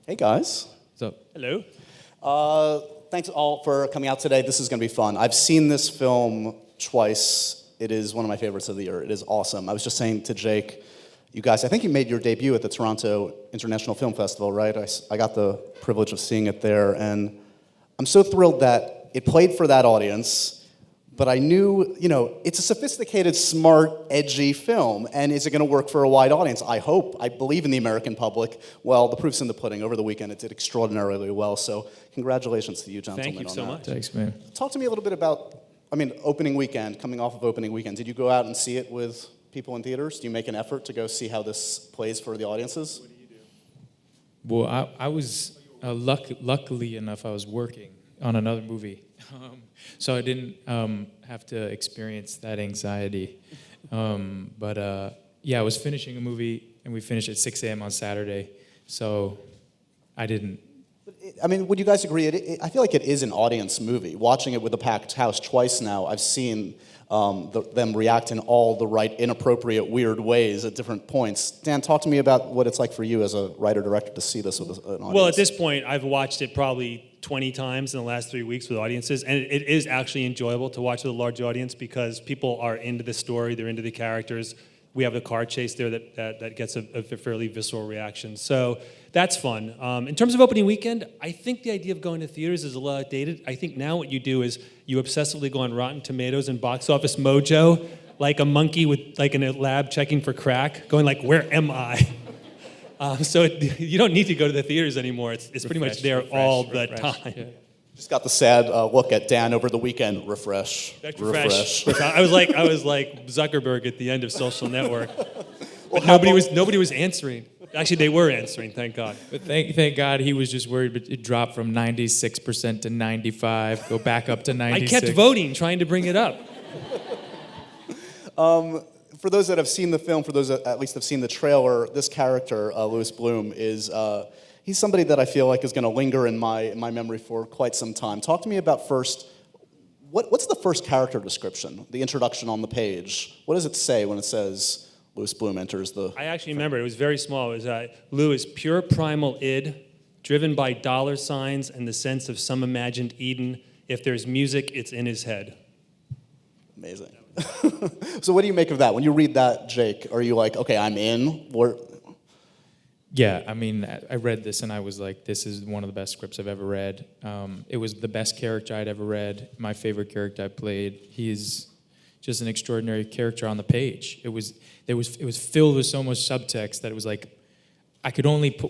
Hey guys. What's up? Hello. Thanks all for coming out today. This is going to be fun. I've seen this film twice. It is one of my favorites of the year. It is awesome. I was just saying to Jake, you guys, I think you made your debut at the Toronto International Film Festival, right? I got the privilege of seeing it there, and I'm so thrilled that it played for that audience. But I knew, it's a sophisticated, smart, edgy film, and is it going to work for a wide audience? I hope. I believe in the American public. Well, the proof's in the pudding. Over the weekend, it did extraordinarily well, so congratulations to you, gentlemen. Thank you so much. Thanks, man. Talk to me a little bit about, opening weekend, coming off of opening weekend. Did you go out and see it with people in theaters? Do you make an effort to go see how this plays for the audiences? What do you do? Well, I was, luckily enough, I was working on another movie. So I didn't have to experience that anxiety. I was finishing a movie, and we finished at 6 a.m. on Saturday, so I didn't. Would you guys agree? I feel like it is an audience movie. Watching it with a packed house twice now, I've seen them react in all the right, inappropriate, weird ways at different points. Dan, talk to me about what it's like for you as a writer-director to see this with an audience. Well, at this point, I've watched it probably 20 times in the last 3 weeks with audiences, and it is actually enjoyable to watch with a large audience because people are into the story, they're into the characters. We have a car chase there that gets a fairly visceral reaction. So that's fun. In terms of opening weekend, I think the idea of going to theaters is a little outdated. I think now what you do is you obsessively go on Rotten Tomatoes and Box Office Mojo, like a monkey in a lab checking for crack, going like, where am I? You don't need to go to the theaters anymore. It's pretty much there all the time. Yeah. Just got the sad look at Dan over the weekend. Refresh. Refresh. I was like Zuckerberg at the end of Social Network. But nobody was answering. Actually, they were answering, thank God. But thank God he was just worried, but it dropped from 96% to 95, go back up to 96. I kept voting, trying to bring it up. For those that have seen the film, for those that at least have seen the trailer, this character, Louis Bloom, is he's somebody that I feel like is going to linger in my memory for quite some time. Talk to me about first, what's the first character description, the introduction on the page? What does it say when it says Louis Bloom enters the... I actually remember, it was very small. It was Lou is pure primal id, driven by dollar signs and the sense of some imagined Eden. If there's music, it's in his head. Amazing. So what do you make of that? When you read that, Jake, are you like, okay, I'm in? Yeah, I read this and I was like, this is one of the best scripts I've ever read. It was the best character I'd ever read, my favorite character I played. He's just an extraordinary character on the page. It was filled with so much subtext that it was like,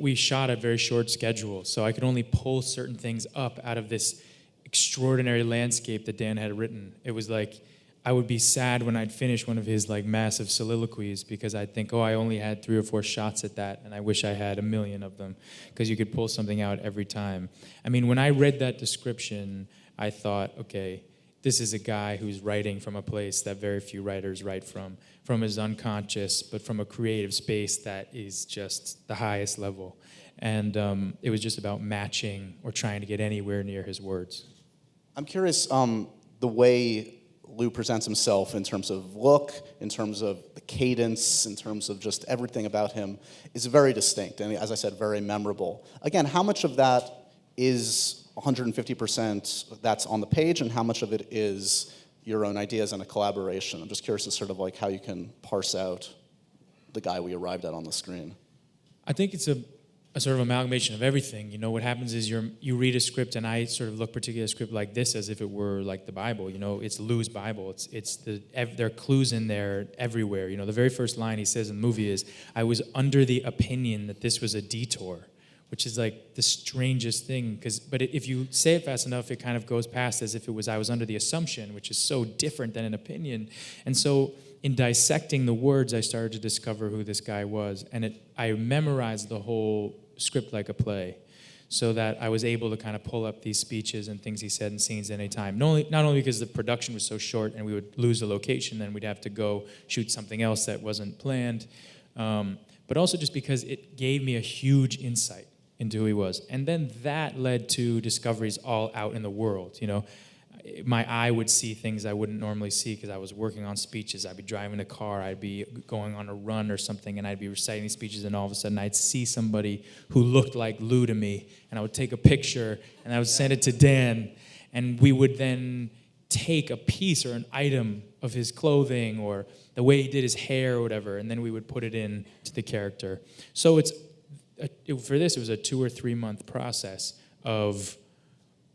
we shot a very short schedule, so I could only pull certain things up out of this extraordinary landscape that Dan had written. It was like, I would be sad when I'd finish one of his massive soliloquies because I'd think, I only had 3 or 4 shots at that, and I wish I had 1 million of them, because you could pull something out every time. When I read that description, I thought, okay, this is a guy who's writing from a place that very few writers write from his unconscious, but from a creative space that is just the highest level. And it was just about matching or trying to get anywhere near his words. I'm curious, the way Lou presents himself in terms of look, in terms of the cadence, in terms of just everything about him is very distinct and, as I said, very memorable. Again, how much of that is 150% that's on the page, and how much of it is your own ideas and a collaboration? I'm just curious as sort of how you can parse out the guy we arrived at on the screen. I think it's a sort of amalgamation of everything. What happens is you read a script, and I sort of look particularly at a script like this as if it were like the Bible. It's Lou's Bible. There are clues in there everywhere. The very first line he says in the movie is, "I was under the opinion that this was a detour," which is like the strangest thing. But if you say it fast enough, it kind of goes past as if it was, "I was under the assumption," which is so different than an opinion. And so in dissecting the words, I started to discover who this guy was, and I memorized the whole script like a play, so that I was able to kind of pull up these speeches and things he said in scenes at any time. Not only because the production was so short and we would lose the location, then we'd have to go shoot something else that wasn't planned, but also just because it gave me a huge insight into who he was. And then that led to discoveries all out in the world. my eye would see things I wouldn't normally see because I was working on speeches. I'd be driving a car, I'd be going on a run or something, and I'd be reciting speeches, and all of a sudden I'd see somebody who looked like Lou to me, and I would take a picture, and I would send it to Dan, and we would then take a piece or an item of his clothing or the way he did his hair or whatever, and then we would put it in to the character. So for this, it was a 2 or 3 month process of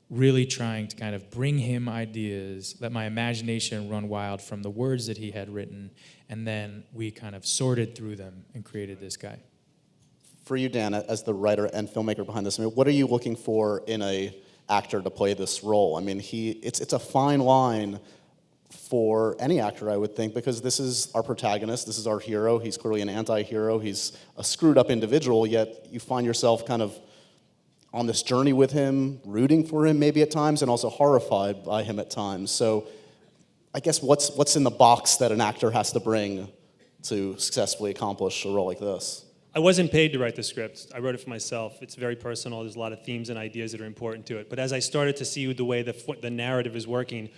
really trying to kind of bring him ideas, let my imagination run wild from the words that he had written, and then we kind of sorted through them and created this guy. For you, Dan, as the writer and filmmaker behind this, I mean, what are you looking for in a actor to play this role? I mean, it's a fine line for any actor, I would think, because this is our protagonist, this is our hero. He's clearly an anti-hero. He's a screwed up individual, yet you find yourself kind of on this journey with him, rooting for him maybe at times, and also horrified by him at times. So I guess what's in the box that an actor has to bring to successfully accomplish a role like this? I wasn't paid to write the script. I wrote it for myself. It's very personal. There's a lot of themes and ideas that are important to it. But as I started to see the way the narrative is working,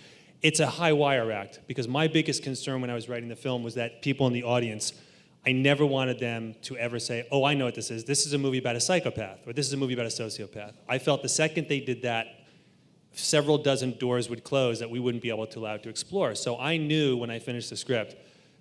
it's a high wire act, because my biggest concern when I was writing the film was that people in the audience, I never wanted them to ever say, oh, I know what this is. This is a movie about a psychopath, or this is a movie about a sociopath. I felt the second they did that, several dozen doors would close that we wouldn't be able to allow to explore. So I knew when I finished the script,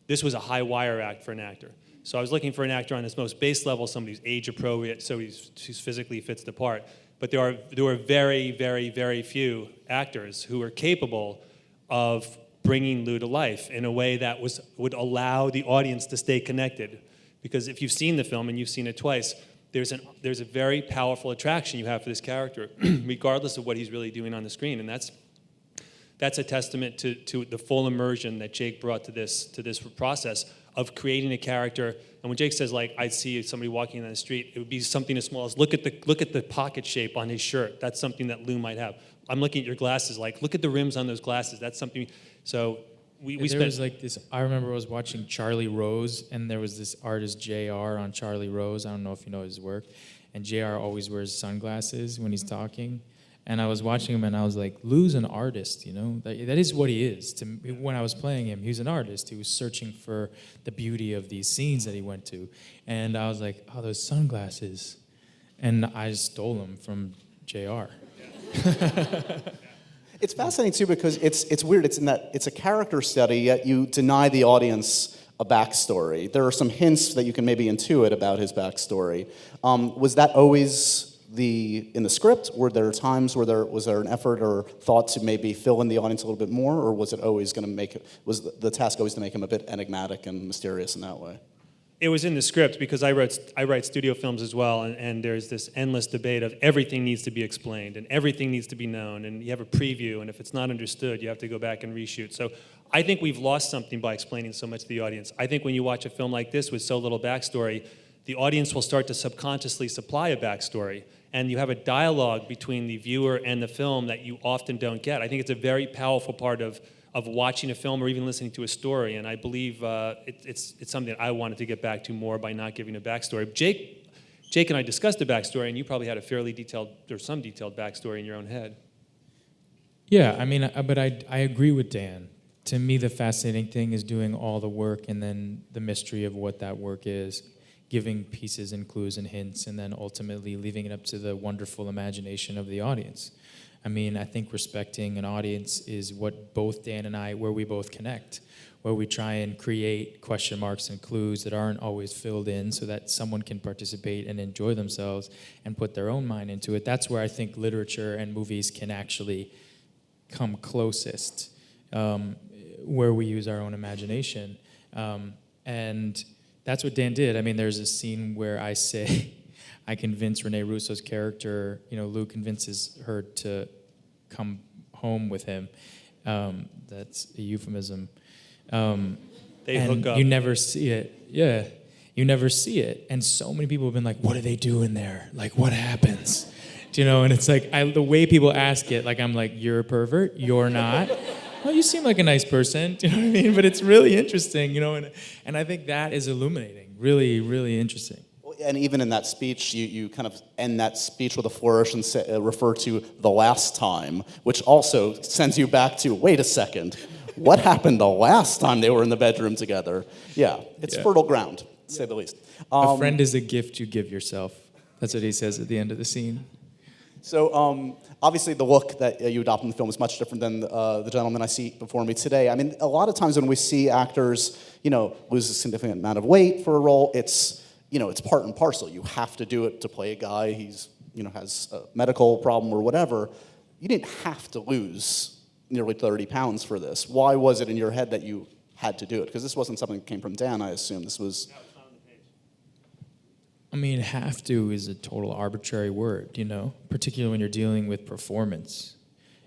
this was a high wire act for an actor. So I was looking for an actor on this most base level, somebody who's age appropriate, so who's physically fits the part. But there were very, very, very few actors who were capable of bringing Lou to life in a way that would allow the audience to stay connected. Because if you've seen the film, and you've seen it twice, there's a very powerful attraction you have for this character, regardless of what he's really doing on the screen. And that's a testament to the full immersion that Jake brought to this process of creating a character. And when Jake says, like, I'd see somebody walking down the street, it would be something as small as look at the pocket shape on his shirt. That's something that Lou might have. I'm looking at your glasses, like, look at the rims on those glasses. That's something. So we there spent. was like this. I remember I was watching Charlie Rose, and there was this artist JR on Charlie Rose. I don't know if you know his work, and JR always wears sunglasses when he's talking. And I was watching him, and I was like, Lou's an artist, you know? That is what he is. To me, when I was playing him, he was an artist. He was searching for the beauty of these scenes that he went to. And I was like, oh, those sunglasses. And I just stole them from JR. It's fascinating, too, because it's weird. It's in that it's a character study, yet you deny the audience a backstory. There are some hints that you can maybe intuit about his backstory. Was that always in the script? Were there times where was there an effort or thought to maybe fill in the audience a little bit more, or was the task always to make him a bit enigmatic and mysterious in that way? It was in the script, because I write studio films as well, and there's this endless debate of everything needs to be explained and everything needs to be known, and you have a preview, and if it's not understood, you have to go back and reshoot. So I think we've lost something by explaining so much to the audience. I think when you watch a film like this with so little backstory, the audience will start to subconsciously supply a backstory, and you have a dialogue between the viewer and the film that you often don't get. I think it's a very powerful part of watching a film or even listening to a story, and I believe it's something that I wanted to get back to more by not giving a backstory. Jake and I discussed the backstory, and you probably had a fairly detailed, or some detailed backstory in your own head. Yeah, I mean, but I agree with Dan. To me, the fascinating thing is doing all the work and then the mystery of what that work is, giving pieces and clues and hints, and then ultimately leaving it up to the wonderful imagination of the audience. I mean, I think respecting an audience is what both Dan and I, where we both connect, where we try and create question marks and clues that aren't always filled in so that someone can participate and enjoy themselves and put their own mind into it. That's where I think literature and movies can actually come closest, where we use our own imagination. And that's what Dan did. I mean, there's a scene where I say, I convince Rene Russo's character, Lou convinces her to come home with him. That's a euphemism. They hook up. You never see it. Yeah, you never see it. And so many people have been like, what do they do in there? Like, what happens? And it's like, the way people ask it, like, I'm like, you're a pervert? You're not? Well, you seem like a nice person. Do you know what I mean? But it's really interesting, and I think that is illuminating. Really, really interesting. And even in that speech, you kind of end that speech with a flourish and refer to the last time, which also sends you back to, wait a second, what happened the last time they were in the bedroom together? Yeah, it's fertile ground, to say the least. A friend is a gift you give yourself. That's what he says at the end of the scene. So obviously the look that you adopt in the film is much different than the gentleman I see before me today. I mean, a lot of times when we see actors, lose a significant amount of weight for a role, it's part and parcel. You have to do it to play a guy he's has a medical problem or whatever. You didn't have to lose nearly 30 pounds for this. Why was it in your head that you had to do it? Because this wasn't something that came from Dan, I assume. This was... I mean, have to is a total arbitrary word, particularly when you're dealing with performance.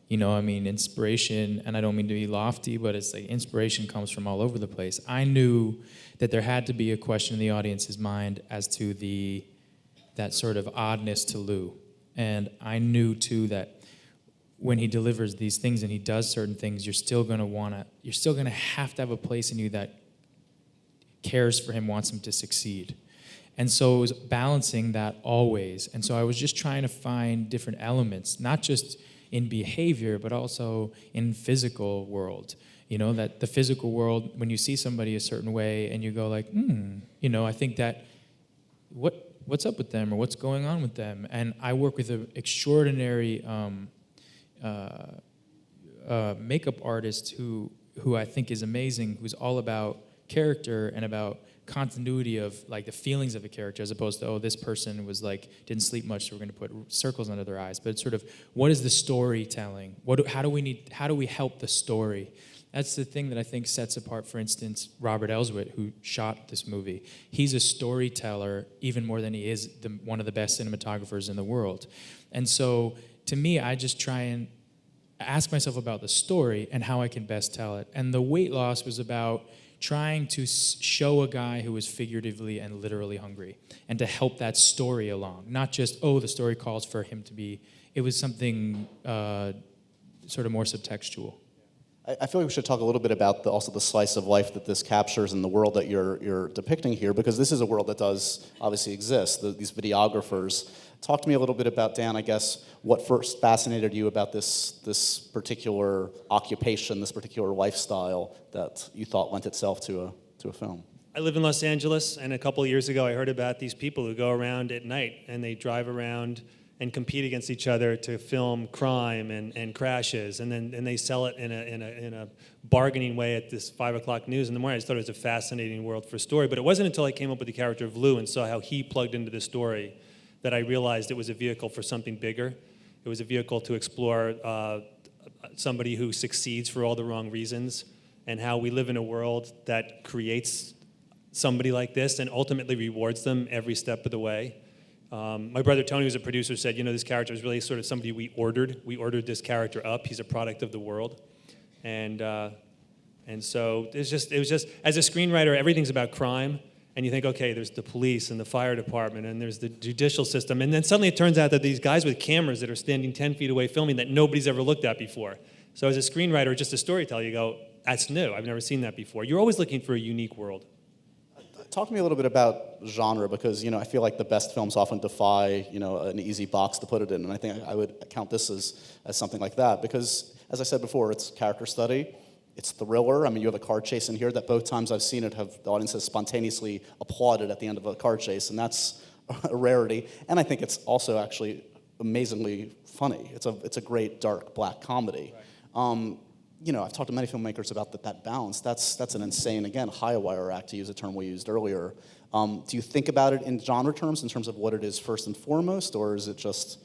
Inspiration, and I don't mean to be lofty, but it's like inspiration comes from all over the place. I knew that there had to be a question in the audience's mind as to that sort of oddness to Lou. And I knew, too, that when he delivers these things and he does certain things, you're still going to have to have a place in you that cares for him, wants him to succeed. And so it was balancing that always. And so I was just trying to find different elements, not just in behavior, but also in physical world. That the physical world, when you see somebody a certain way and you go like, I think that what's up with them or what's going on with them? And I work with an extraordinary makeup artist who I think is amazing, who's all about character and about continuity of like the feelings of a character, as opposed to, this person was like didn't sleep much, so we're going to put circles under their eyes. But it's sort of, what is the storytelling? How do we help the story? That's the thing that I think sets apart, for instance, Robert Elswit, who shot this movie. He's a storyteller even more than he is one of the best cinematographers in the world. And so to me, I just try and ask myself about the story and how I can best tell it. And the weight loss was about trying to show a guy who was figuratively and literally hungry and to help that story along. Not just, the story calls for him to be, it was something sort of more subtextual. I feel like we should talk a little bit about also the slice of life that this captures in the world that you're depicting here, because this is a world that does obviously exist, these videographers. Talk to me a little bit about, Dan, I guess, what first fascinated you about this particular occupation, this particular lifestyle that you thought lent itself to a film. I live in Los Angeles, and a couple of years ago I heard about these people who go around at night and they drive around and compete against each other to film crime and crashes, and then they sell it in a bargaining way at this 5 o'clock news in the morning. I just thought it was a fascinating world for a story, but it wasn't until I came up with the character of Lou and saw how he plugged into the story that I realized it was a vehicle for something bigger. It was a vehicle to explore somebody who succeeds for all the wrong reasons, and how we live in a world that creates somebody like this and ultimately rewards them every step of the way. My brother Tony, who's a producer, said, this character is really sort of somebody we ordered. We ordered this character up. He's a product of the world. And so it was just, as a screenwriter, everything's about crime. And you think, okay, there's the police and the fire department and there's the judicial system. And then suddenly it turns out that these guys with cameras that are standing 10 feet away filming that nobody's ever looked at before. So as a screenwriter, just a storyteller, you go, that's new. I've never seen that before. You're always looking for a unique world. Talk to me a little bit about genre, because I feel like the best films often defy an easy box to put it in, and I think I would count this as something like that, because as I said before, it's character study, it's thriller. I mean, you have a car chase in here that both times I've seen it the audience has spontaneously applauded at the end of a car chase, and that's a rarity. And I think it's also actually amazingly funny. It's a great dark black comedy. Right. I've talked to many filmmakers about that balance. That's an insane, again, high wire act, to use a term we used earlier. Do you think about it in genre terms, in terms of what it is first and foremost, or is it just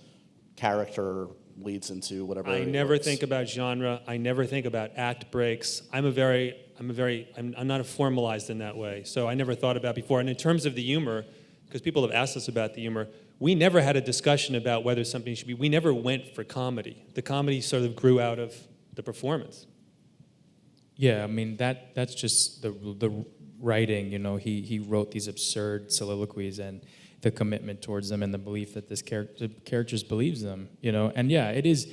character leads into whatever? I never think about genre. I never think about act breaks. I'm not formalized in that way, so I never thought about before. And in terms of the humor, because people have asked us about the humor, we never had a discussion about whether something should be. We never went for comedy. The comedy sort of grew out of the performance. Yeah, I mean that's just the writing. He wrote these absurd soliloquies and the commitment towards them and the belief that this characters believes them. And yeah, it's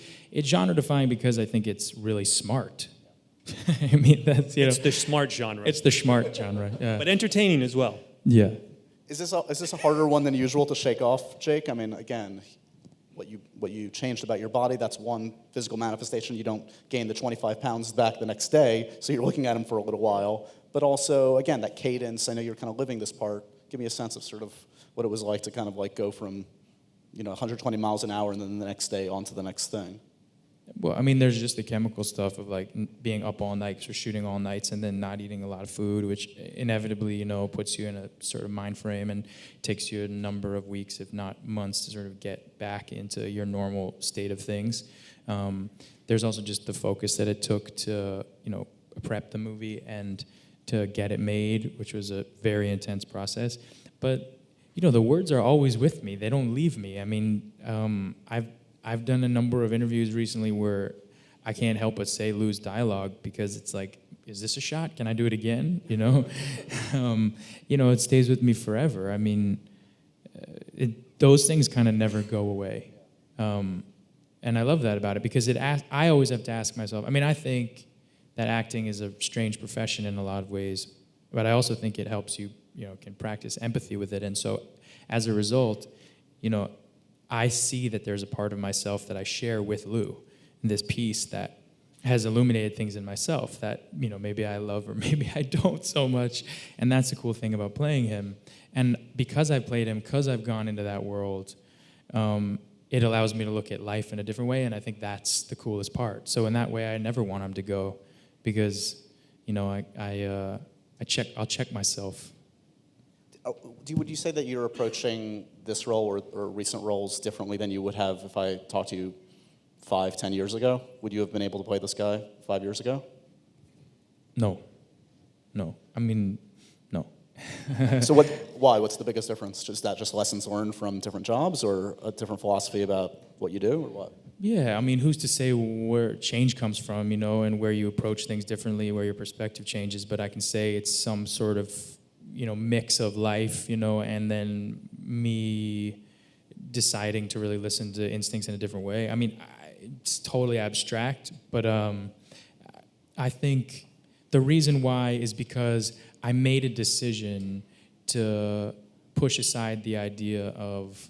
genre defying because I think it's really smart. I mean, that's it's the smart genre. It's the smart genre. Yeah. But entertaining as well. Yeah. Is this a harder one than usual to shake off, Jake? I mean, again, what you changed about your body, that's one physical manifestation. You don't gain the 25 pounds back the next day, so you're looking at them for a little while. But also, again, that cadence, I know you're kind of living this part. Give me a sense of sort of what it was like to kind of like go from, 120 miles an hour and then the next day on to the next thing. Well, I mean, there's just the chemical stuff of like being up all nights or shooting all nights and then not eating a lot of food, which inevitably, puts you in a sort of mind frame and takes you a number of weeks, if not months, to sort of get back into your normal state of things. There's also just the focus that it took to, prep the movie and to get it made, which was a very intense process. But, the words are always with me. They don't leave me. I mean, I've done a number of interviews recently where I can't help but say lose dialogue because it's like, is this a shot? Can I do it again? It stays with me forever. I mean, those things kind of never go away. And I love that about it because I always have to ask myself, I mean, I think that acting is a strange profession in a lot of ways, but I also think it helps you, can practice empathy with it. And so as a result, I see that there's a part of myself that I share with Lou, this piece that has illuminated things in myself that, maybe I love or maybe I don't so much. And that's the cool thing about playing him. And because I've played him, because I've gone into that world, it allows me to look at life in a different way, and I think that's the coolest part. So in that way, I never want him to go because, I'll check myself. Would you say that you're approaching this role or recent roles differently than you would have if I talked to you 5-10 years ago? Would you have been able to play this guy 5 years ago? No. I mean, no. So why? What's the biggest difference? Is that just lessons learned from different jobs or a different philosophy about what you do or what? Yeah, I mean, who's to say where change comes from, and where you approach things differently, where your perspective changes, but I can say it's some sort of mix of life, and then me deciding to really listen to instincts in a different way. I mean, it's totally abstract, but I think the reason why is because I made a decision to push aside the idea of,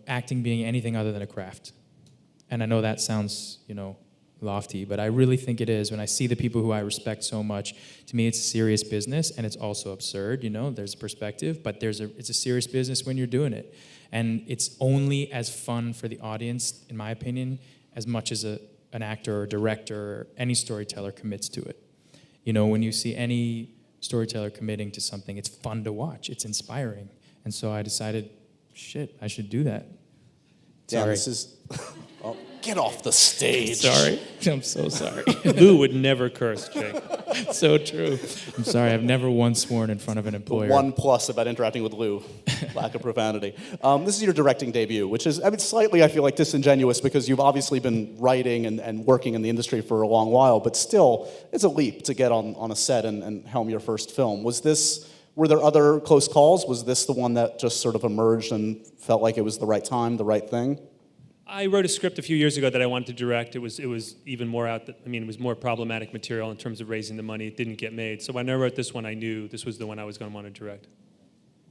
acting being anything other than a craft. And I know that sounds, lofty, but I really think it is. When I see the people who I respect so much, to me it's a serious business and it's also absurd, there's a perspective, but it's a serious business when you're doing it. And it's only as fun for the audience, in my opinion, as much as an actor or director or any storyteller commits to it. When you see any storyteller committing to something, it's fun to watch, it's inspiring. And so I decided, I should do that. Dan, Sorry. this is... Oh, get off the stage. Sorry. I'm so sorry. Lou would never curse, Jake. So true. I'm sorry. I've never once sworn in front of an employer. One plus about interacting with Lou, lack of profanity. This is your directing debut, which is, slightly, I feel like, disingenuous because you've obviously been writing and working in the industry for a long while, but still, it's a leap to get on a set and helm your first film. Were there other close calls? Was this the one that just sort of emerged and felt like it was the right time, the right thing? I wrote a script a few years ago that I wanted to direct. It was even more it was more problematic material in terms of raising the money. It didn't get made. So when I wrote this one, I knew this was the one I was going to want to direct.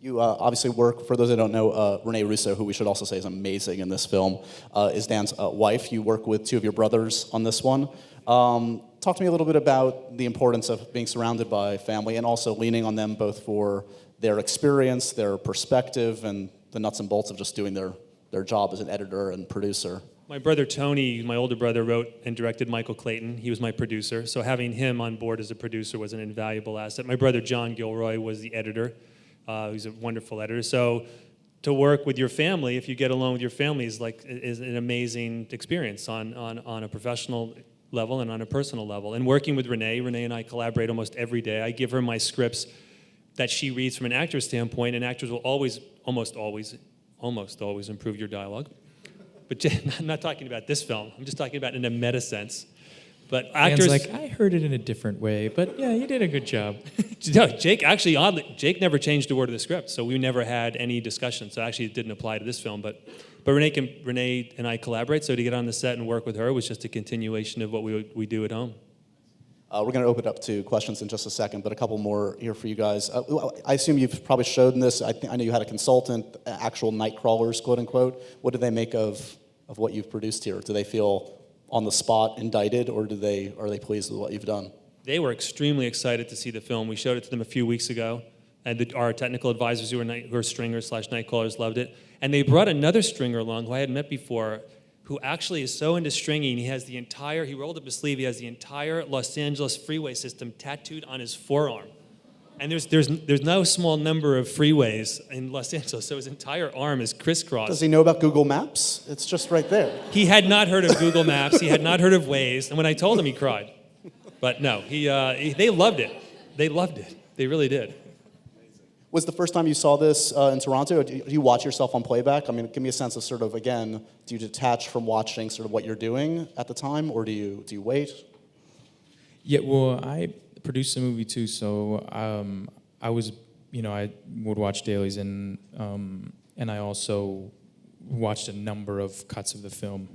You obviously work, for those that don't know, Renee Russo, who we should also say is amazing in this film, is Dan's wife. You work with two of your brothers on this one. Talk to me a little bit about the importance of being surrounded by family and also leaning on them both for their experience, their perspective, and the nuts and bolts of just doing their job as an editor and producer. My brother Tony, my older brother, wrote and directed Michael Clayton. He was my producer, so having him on board as a producer was an invaluable asset. My brother John Gilroy was the editor. He's a wonderful editor. So to work with your family, if you get along with your family, is an amazing experience on a professional level and on a personal level. And working with Renee and I collaborate almost every day. I give her my scripts that she reads from an actor's standpoint, and actors will almost always improve your dialogue. But I'm not talking about this film. I'm just talking about in a meta sense. But actors... Dan's like, I heard it in a different way, but yeah, you did a good job. No, Jake, actually, oddly, Jake never changed a word of the script, so we never had any discussion. So actually, it didn't apply to this film. But Renee and I collaborate, so to get on the set and work with her was just a continuation of what we do at home. We're going to open it up to questions in just a second, but a couple more here for you guys. I assume you've probably showed this. I know you had a consultant, actual Nightcrawlers, quote unquote. What do they make of what you've produced here? Do they feel on the spot indicted, or are they pleased with what you've done? They were extremely excited to see the film. We showed it to them a few weeks ago, and our technical advisors who are stringers/Nightcrawlers loved it. And they brought another stringer along who I had met before, who actually is so into stringing, he rolled up his sleeve, he has the entire Los Angeles freeway system tattooed on his forearm. And there's no small number of freeways in Los Angeles, so his entire arm is crisscrossed. Does he know about Google Maps? It's just right there. He had not heard of Google Maps, he had not heard of Waze, and when I told him, he cried. But no, they loved it. They loved it. They really did. Was the first time you saw this in Toronto? Or do you watch yourself on playback? I mean, give me a sense of sort of, again, do you detach from watching sort of what you're doing at the time, or do you wait? Yeah, well, I produced the movie too, so I would watch dailies, and I also watched a number of cuts of the film.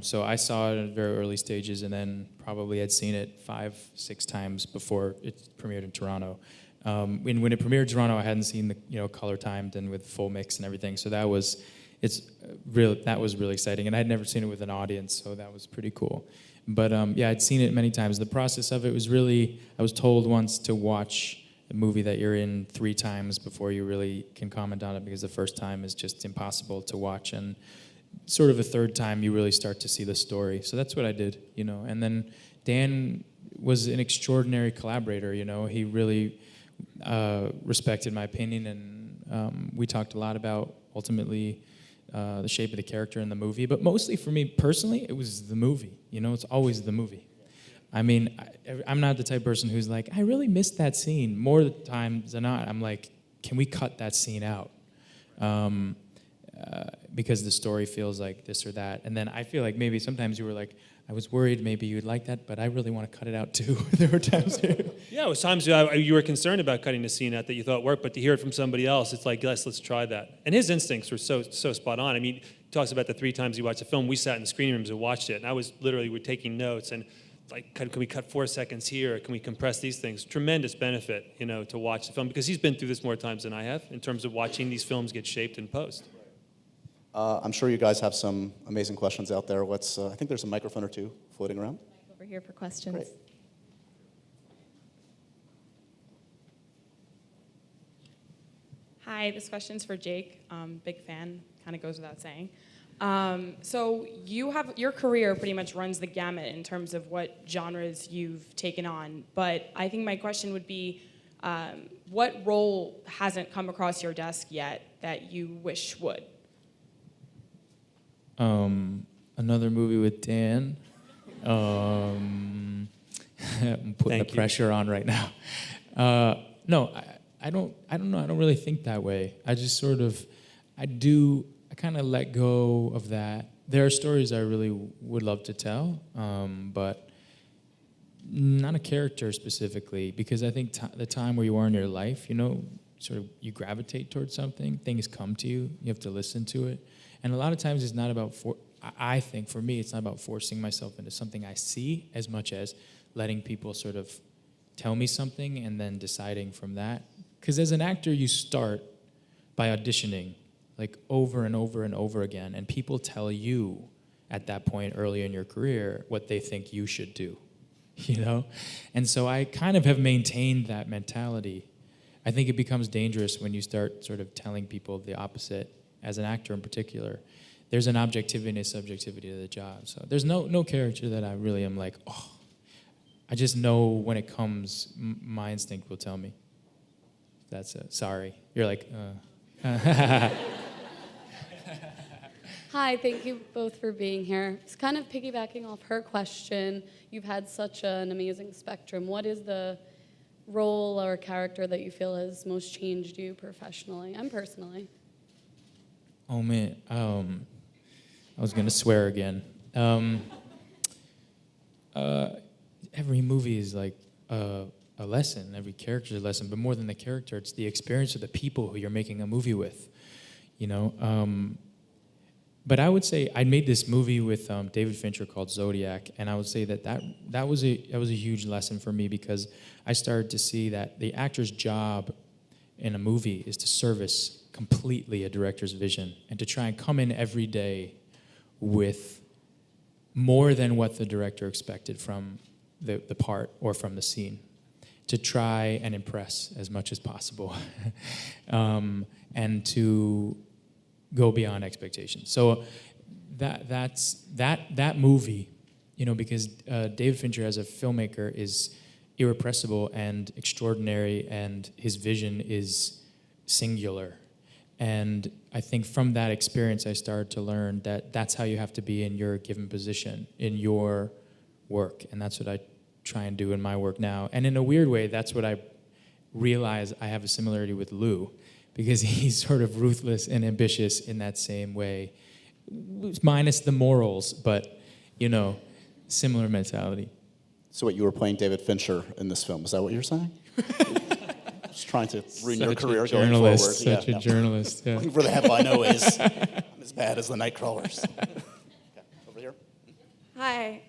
So I saw it at very early stages, and then probably had seen it 5-6 times before it premiered in Toronto. When it premiered in Toronto, I hadn't seen the color timed and with full mix and everything. So that was really exciting, and I had never seen it with an audience, so that was pretty cool. But yeah, I'd seen it many times. The process of it was really, I was told once to watch a movie that you're in 3 times before you really can comment on it, because the first time is just impossible to watch, and sort of a third time you really start to see the story. So that's what I did, And then Dan was an extraordinary collaborator, He really respected my opinion, and we talked a lot about ultimately the shape of the character in the movie. But mostly for me personally, it was the movie. It's always the movie. I mean, I'm not the type of person who's like, I really missed that scene. More times than not, I'm like, can we cut that scene out? Because the story feels like this or that. And then I feel like maybe sometimes you were like, I was worried maybe you'd like that, but I really want to cut it out too. There were times too. Yeah, it was times you were concerned about cutting the scene out that you thought worked, but to hear it from somebody else, it's like, yes, let's try that. And his instincts were so spot on. I mean, he talks about the 3 times he watched the film. We sat in the screening rooms and watched it, and I was literally, we're taking notes, and like, can we cut 4 seconds here? Can we compress these things? Tremendous benefit, to watch the film, because he's been through this more times than I have in terms of watching these films get shaped in post. I'm sure you guys have some amazing questions out there. I think there's a microphone or 2 floating around. Over here for questions. Great. Hi, this question's for Jake. Big fan, kind of goes without saying. So your career pretty much runs the gamut in terms of what genres you've taken on. But I think my question would be, what role hasn't come across your desk yet that you wish would? Another movie with Dan. I'm putting the pressure on right now. No, I don't know. I don't really think that way. I just sort of, I kind of let go of that. There are stories I really would love to tell, but not a character specifically, because I think the time where you are in your life, sort of you gravitate towards something, things come to you, you have to listen to it. And a lot of times it's not about, I think for me, it's not about forcing myself into something I see as much as letting people sort of tell me something and then deciding from that. Because as an actor, you start by auditioning like over and over and over again, and people tell you at that point early in your career what they think you should do, And so I kind of have maintained that mentality. I think it becomes dangerous when you start sort of telling people the opposite. As an actor in particular, there's an objectivity and a subjectivity to the job. So there's no character that I really am like, oh, I just know when it comes, my instinct will tell me. That's it. Sorry. You're like, Hi, thank you both for being here. It's kind of piggybacking off her question. You've had such an amazing spectrum. What is the role or character that you feel has most changed you professionally and personally? Oh man, I was gonna swear again. Every movie is like a lesson. Every character is a lesson, but more than the character, it's the experience of the people who you're making a movie with. But I would say I made this movie with David Fincher called Zodiac, and I would say that was a huge lesson for me, because I started to see that the actor's job in a movie is to service completely a director's vision and to try and come in every day with more than what the director expected from the part or from the scene, to try and impress as much as possible, and to go beyond expectations. So that movie, because David Fincher as a filmmaker is irrepressible and extraordinary, and his vision is singular. And I think from that experience, I started to learn that that's how you have to be in your given position, in your work. And that's what I try and do in my work now. And in a weird way, that's what I realize I have a similarity with Lou, because he's sort of ruthless and ambitious in that same way, minus the morals, but, similar mentality. So what, you were playing David Fincher in this film, is that what you're saying? Just trying to ruin your career going forward. Such a journalist, yeah. Looking for the headline always. I'm as bad as the Nightcrawlers. Okay, over here. Hi.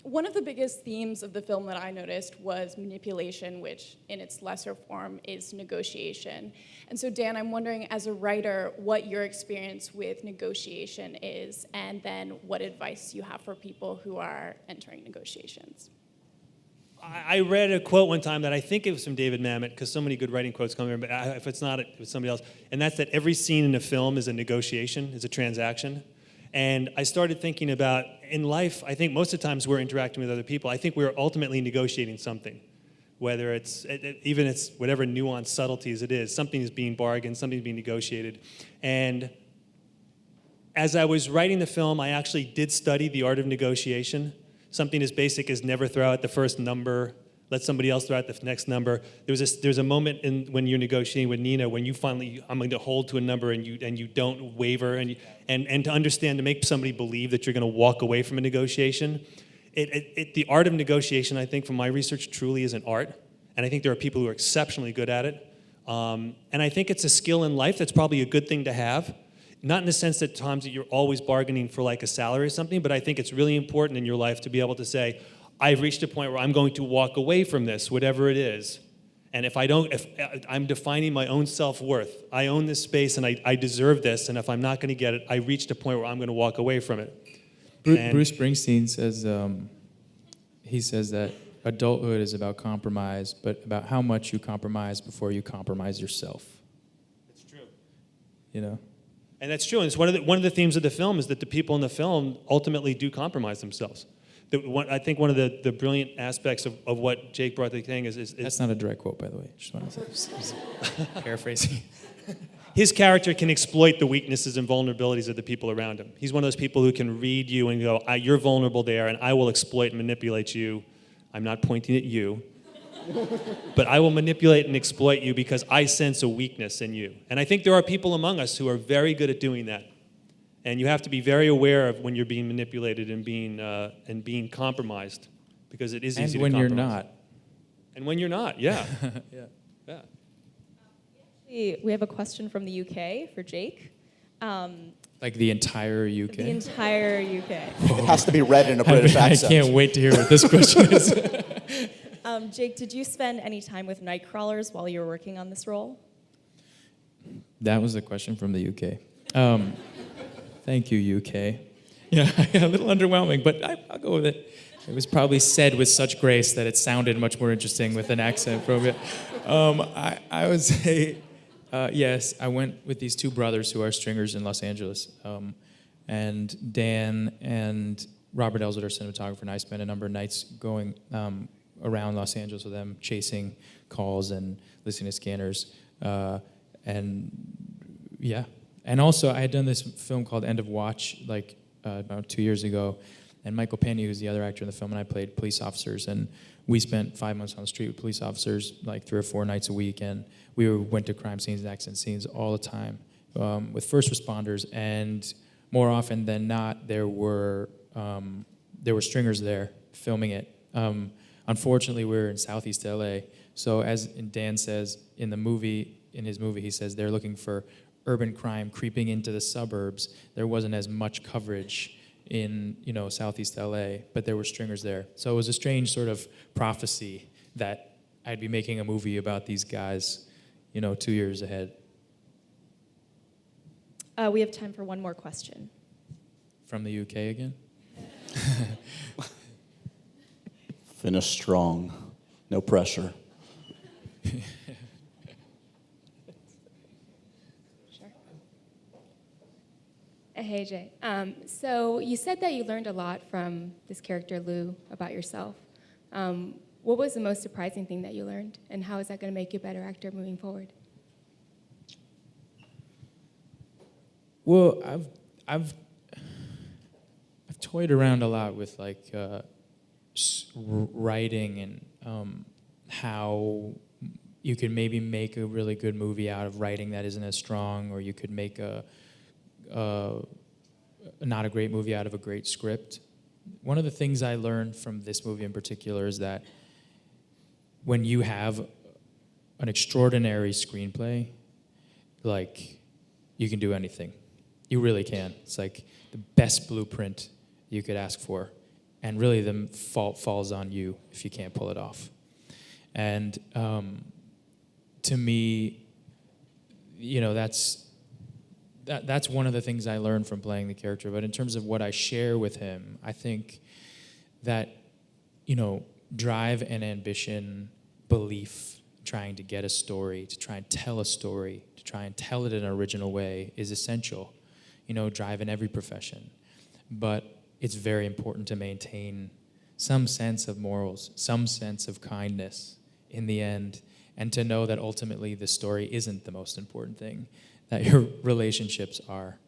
One of the biggest themes of the film that I noticed was manipulation, which in its lesser form is negotiation. And so, Dan, I'm wondering, as a writer, what your experience with negotiation is, and then what advice you have for people who are entering negotiations. I read a quote one time that I think it was from David Mamet, because so many good writing quotes come here, but if it's not, it was somebody else. And that's that every scene in a film is a negotiation, is a transaction. And I started thinking about, in life, I think most of the times we're interacting with other people, I think we're ultimately negotiating something. Whether it's whatever nuanced subtleties it is, something is being bargained, something's being negotiated. And as I was writing the film, I actually did study the art of negotiation. Something as basic as never throw out the first number, let somebody else throw out the next number. There's a moment when you're negotiating with Nina when you finally, I'm going to hold to a number and you don't waver, and to understand, to make somebody believe that you're going to walk away from a negotiation. The art of negotiation, I think, from my research, truly is an art, and I think there are people who are exceptionally good at it. And I think it's a skill in life that's probably a good thing to have. Not in the sense that times that you're always bargaining for like a salary or something, but I think it's really important in your life to be able to say, I've reached a point where I'm going to walk away from this, whatever it is. And if I'm defining my own self-worth, I own this space and I deserve this, and if I'm not going to get it, I reached a point where I'm going to walk away from it. Bruce Springsteen says, he says that adulthood is about compromise, but about how much you compromise before you compromise yourself. It's true. And that's true. And it's one of the themes of the film is that the people in the film ultimately do compromise themselves. I think one of the brilliant aspects of what Jake brought to the thing is that's not a direct quote, by the way. Just want to say, paraphrasing. His character can exploit the weaknesses and vulnerabilities of the people around him. He's one of those people who can read you and go, you're vulnerable there, and I will exploit and manipulate you. I'm not pointing at you. But I will manipulate and exploit you because I sense a weakness in you. And I think there are people among us who are very good at doing that. And you have to be very aware of when you're being manipulated and being compromised, because it is easy to compromise. And when you're not. And when you're not, yeah. Yeah. We have a question from the UK for Jake. Like the entire UK? The entire UK. It has to be read in a British accent. I can't wait to hear what this question is. Jake, did you spend any time with Nightcrawlers while you were working on this role? That was a question from the UK. Thank you, UK. Yeah, a little underwhelming, but I'll go with it. It was probably said with such grace that it sounded much more interesting with an accent from it. I would say, yes, I went with these two brothers who are stringers in Los Angeles. And Dan and Robert Elsert, our cinematographer, and I spent a number of nights going around Los Angeles with them, chasing calls and listening to scanners. And yeah. And also, I had done this film called End of Watch, about 2 years ago, and Michael Penny, who's the other actor in the film, and I played police officers, and we spent 5 months on the street with police officers, like 3 or 4 nights a week, and we went to crime scenes and accident scenes all the time with first responders, and more often than not, there were stringers there filming it. Unfortunately, we were in Southeast LA, so as Dan says in his movie, he says they're looking for urban crime creeping into the suburbs, there wasn't as much coverage in, Southeast LA, but there were stringers there. So it was a strange sort of prophecy that I'd be making a movie about these guys, 2 years ahead. We have time for one more question. From the UK again? Finish strong. No pressure. Hey, Jay. So you said that you learned a lot from this character, Lou, about yourself. What was the most surprising thing that you learned, and how is that going to make you a better actor moving forward? Well, I've toyed around a lot with writing and how you could maybe make a really good movie out of writing that isn't as strong, or you could make not a great movie out of a great script. One of the things I learned from this movie in particular is that when you have an extraordinary screenplay, you can do anything. You really can. It's like the best blueprint you could ask for. And really the fault falls on you if you can't pull it off. And to me, that's one of the things I learned from playing the character. But in terms of what I share with him, I think that, drive and ambition, belief, trying to get a story, to try and tell a story, to try and tell it in an original way is essential. Drive in every profession. But it's very important to maintain some sense of morals, some sense of kindness in the end, and to know that ultimately the story isn't the most important thing, that your relationships are.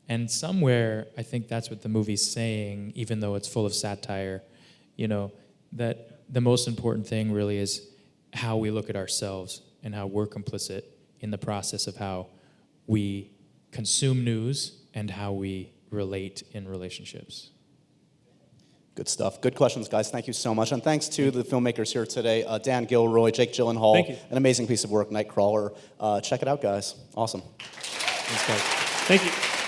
And somewhere, I think that's what the movie's saying, even though it's full of satire, that the most important thing really is how we look at ourselves and how we're complicit in the process of how we consume news and how we relate in relationships. Good stuff. Good questions, guys. Thank you so much. And thanks to the filmmakers here today, Dan Gilroy, Jake Gyllenhaal. Thank you. An amazing piece of work, Nightcrawler. Check it out, guys. Awesome. Thanks, guys. Thank you.